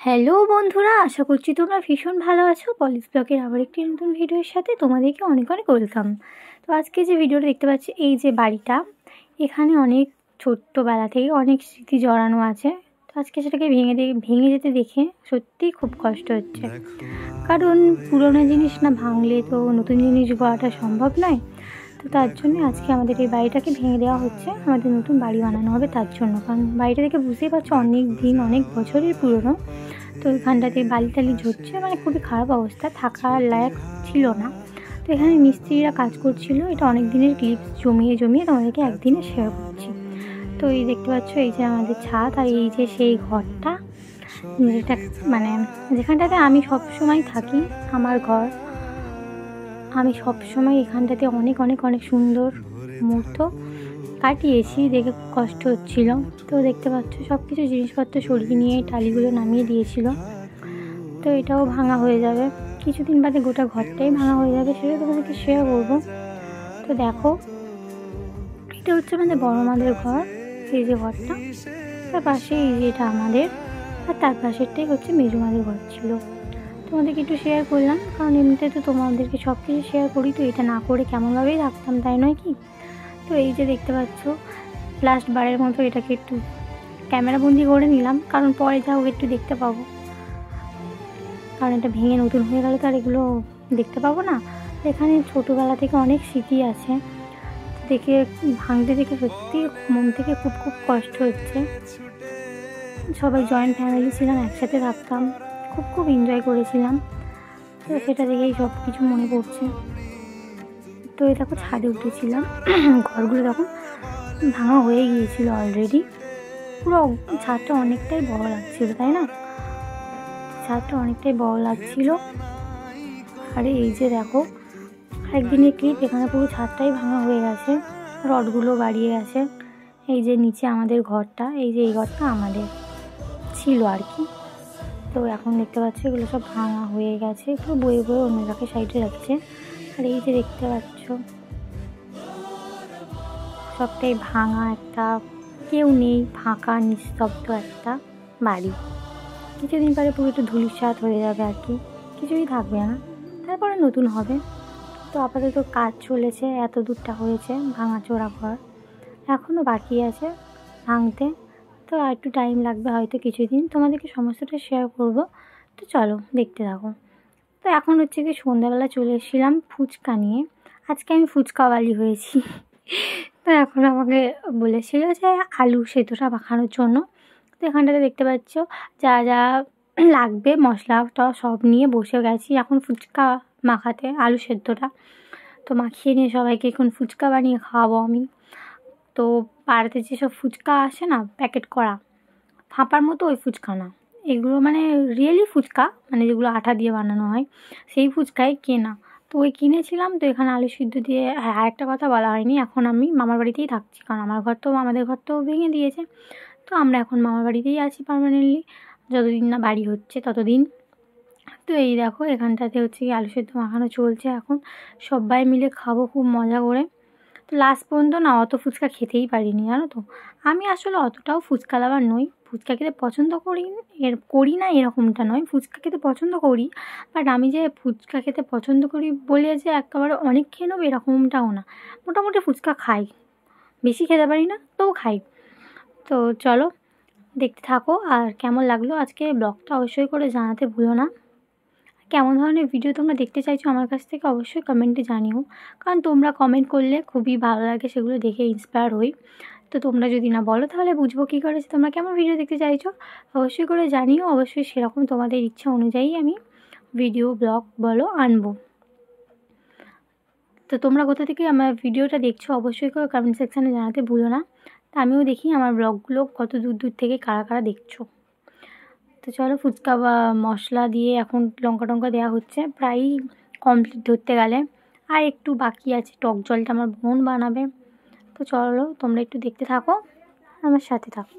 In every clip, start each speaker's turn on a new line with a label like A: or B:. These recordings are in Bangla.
A: হ্যালো বন্ধুরা, আশা করছি তোমরা ভীষণ ভালো আছো। পলিস ব্লগের আবার একটি নতুন ভিডিওর সাথে তোমাদেরকে অনেক অনেক ওয়েলকাম। তো আজকে যে ভিডিওটা দেখতে পাচ্ছি, এই যে বাড়িটা, এখানে অনেক ছোট্টবেলা থেকে অনেক স্মৃতি জড়ানো আছে। তো আজকে সেটাকে ভেঙে যেতে দেখে সত্যিই খুব কষ্ট হচ্ছে, কারণ পুরোনো জিনিস না ভাঙলে তো নতুন জিনিস গড়াটা সম্ভব নয়। তো তার জন্য আজকে আমাদের এই বাড়িটাকে ভেঙে দেওয়া হচ্ছে, আমাদের নতুন বাড়ি বানানো হবে তার জন্য। কারণ বাড়িটা দেখে বুঝতেই পারছো অনেক দিন, অনেক বছরের পুরনো। তো এখানটাতে বালি টালি ঝরছে, মানে খুবই খারাপ অবস্থা, থাকার লায়ক ছিল না। তো এখানে মিস্ত্রিরা কাজ করছিল, এটা অনেক দিনের ক্লিপস জমিয়ে তোমাদেরকে একদিনে শেয়ার করছি। তো এই দেখতে পাচ্ছ, এই যে আমাদের ছাদ, আর এই যে সেই ঘরটা, যেটা মানে যেখানটাতে আমি সবসময় থাকি, আমার ঘর। আমি সবসময় এখানটাতে অনেক অনেক অনেক সুন্দর মুহূর্ত কাটিয়েছি, দেখে খুব কষ্ট হচ্ছিল। তো দেখতে পাচ্ছ সব কিছু জিনিসপত্র সরিয়ে নিয়ে টালিগুলো নামিয়ে দিয়েছিল। তো এটাও ভাঙা হয়ে যাবে কিছুদিন বাদে, গোটা ঘরটাই ভাঙা হয়ে যাবে, সেটা তোমাদেরকে শেয়ার করবো। তো দেখো, এটা হচ্ছে আমাদের বড় মাদের ঘর, এই যে ঘরটা, তার পাশে এই যে এটা আমাদের, আর তার পাশেরটাই হচ্ছে মেজো মাদের ঘর ছিল। তোমাদেরকে একটু শেয়ার করলাম, কারণ এমনিতে তো তোমাদেরকে সব কিছু শেয়ার করি, তো এটা না করে কেমনভাবেই রাখতাম, তাই নয় কি? তো এই যে দেখতে পাচ্ছ, লাস্ট বারের মতো এটাকে একটু ক্যামেরা বন্দি করে নিলাম, কারণ পরে যা হোক একটু দেখতে পাবো। কারণ এটা ভেঙে নতুন হয়ে গেলে তো আর এগুলো দেখতে পাবো না। এখানে ছোটোবেলা থেকে অনেক স্মৃতি আছে, দেখে ভাঙতে দেখে সত্যি মন থেকে খুব খুব কষ্ট হচ্ছে। সবাই জয়েন্ট ফ্যামিলি ছিলাম, একসাথে থাকতাম, খুব খুব এনজয় করেছিলাম। তো সেটা দেখেই সব কিছু মনে পড়ছে। তো এই দেখো, ছাদে উঠেছিলাম, ঘরগুলো তখন ভাঙা হয়ে গিয়েছিল অলরেডি। পুরো ছাদটা অনেকটাই বড় লাগছিল, তাই না? ছাদটা অনেকটাই বড় লাগছিল। আরে এই যে দেখো, একদিনের ক্লিপ, এখানে পুরো ছাদটাই ভাঙা হয়ে গেছে, রডগুলো বাড়িয়ে গেছে। এই যে নিচে আমাদের ঘরটা, এই যে এই ঘরটা আমাদের ছিল আর কি। তো এখন দেখতে পাচ্ছি এগুলো সব ভাঙা হয়ে গেছে, একটু বয়ে বয়ে অন্য জায়গায় সাইডে রাখছে। আর এই যে দেখতে পাচ্ছ, সবটাই ভাঙা, একটা কেউ নেই, ফাঁকা নিস্তব্ধ একটা বাড়ি। কিছুদিন পরে পুরো একটু ধূলিসাৎ হয়ে যাবে আর কি, কিছুই থাকবে না, তারপরে নতুন হবে। তো আপাতত কাজ চলেছে, এত দূরটা হয়েছে ভাঙাচোরা ঘর, এখনও বাকি আছে ভাঙতে। তো আর একটু টাইম লাগবে, হয়তো কিছুদিন, তোমাদেরকে সমস্তটা শেয়ার করব। তো চলো দেখতে থাকো। তো এখন হচ্ছে কি, সন্ধ্যাবেলা চলে এসেছিলাম ফুচকা নিয়ে, আজকে আমি ফুচকাওয়ালি হয়েছি। তো এখন আমাকে বলেছিল যে আলু সেদ্ধটা মাখানোর জন্য। তো এখানটাতে দেখতে পাচ্ছ যা যা লাগবে মশলাটা সব নিয়ে বসে গেছি এখন ফুচকা মাখাতে, আলু সেদ্ধটা। তো মাখিয়ে নিয়ে সবাইকে এখন ফুচকা বানিয়ে খাওয়াবো আমি। তো পাড়াতে যেসব ফুচকা আসে না প্যাকেট করা, ফাঁপার মতো, ওই ফুচকা না, এগুলো মানে রিয়েলি ফুচকা, মানে যেগুলো আটা দিয়ে বানানো হয় সেই ফুচকাই কেনা। তো ওই কিনেছিলাম। তো এখানে আলু সিদ্ধ দিয়ে, হ্যাঁ আরেকটা কথা বলা হয়নি, এখন আমি মামার বাড়িতেই থাকছি, কারণ আমাদের ঘর তো ভেঙে দিয়েছে। তো আমরা এখন মামার বাড়িতেই আছি পার্মানেন্টলি, যতদিন না বাড়ি হচ্ছে ততদিন। তো এই দেখো, এখানটাতে হচ্ছে কি আলু সেদ্ধ মাখানো চলছে এখন, সবাই মিলে খাবো খুব মজা করে। তো লাস্ট পর্যন্ত না অত ফুচকা খেতেই পারিনি, জানো তো। আমি আসলে অতটাও ফুচকা লাভার নই, ফুচকা খেতে পছন্দ করি না এরকমটা নয়, ফুচকা খেতে পছন্দ করি। বাট আমি যে ফুচকা খেতে পছন্দ করি বলে যে একেবারে অনেক খেয়ে নেবো এরকমটাও না, মোটামুটি ফুচকা খাই, বেশি খেতে পারি না তবু খাই। তো চলো দেখতে থাকো, আর কেমন লাগলো আজকে ব্লগটা অবশ্যই করে জানাতে ভুলো না। কেমন ধরনের ভিডিও তোমরা দেখতে চাইছো আমার কাছ থেকে অবশ্যই কমেন্টে জানিও, কারণ তোমরা কমেন্ট করলে খুবই ভালো লাগে, সেগুলো দেখে ইন্সপায়ার হই। তো তোমরা যদি না বলো তাহলে বুঝবো কী করে যে তোমরা কেমন ভিডিও দেখতে চাইছো। অবশ্যই করে জানিও, অবশ্যই সেরকম তোমাদের ইচ্ছা অনুযায়ী আমি ভিডিও ব্লগ বলো আনবো। তো তোমরা কোথা থেকে আমার ভিডিওটা দেখছো অবশ্যই করে কমেন্ট সেকশানে জানাতে ভুলো না। তা আমিও দেখি আমার ব্লগগুলো কত দূর দূর থেকে কারা কারা দেখছো। তো চলো, ফুচকা বা মশলা দিয়ে এখন লঙ্কা টঙ্কা দেওয়া হচ্ছে, প্রায়ই কমপ্লিট ধরতে গেলে। আর একটু বাকি আছে, টক জলটা আমার বোন বানাবে। তো চলো তোমরা একটু দেখতে থাকো, আমার সাথে থাকো।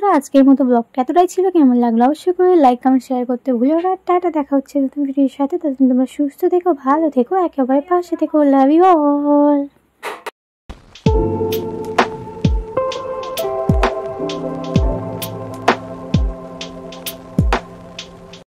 A: বন্ধুরা, আজকের মতো ব্লগটা এতটাই ছিল। কেমন লাগলো অবশ্যই করে লাইক কমেন্ট শেয়ার করতে ভুলো না। টাটা, দেখা হচ্ছে নতুন ভিডিওর সাথে। ততদিন তোমরা সুস্থ থেকো, ভালো থেকো, একেবারে পাশে থেকো। Love you all.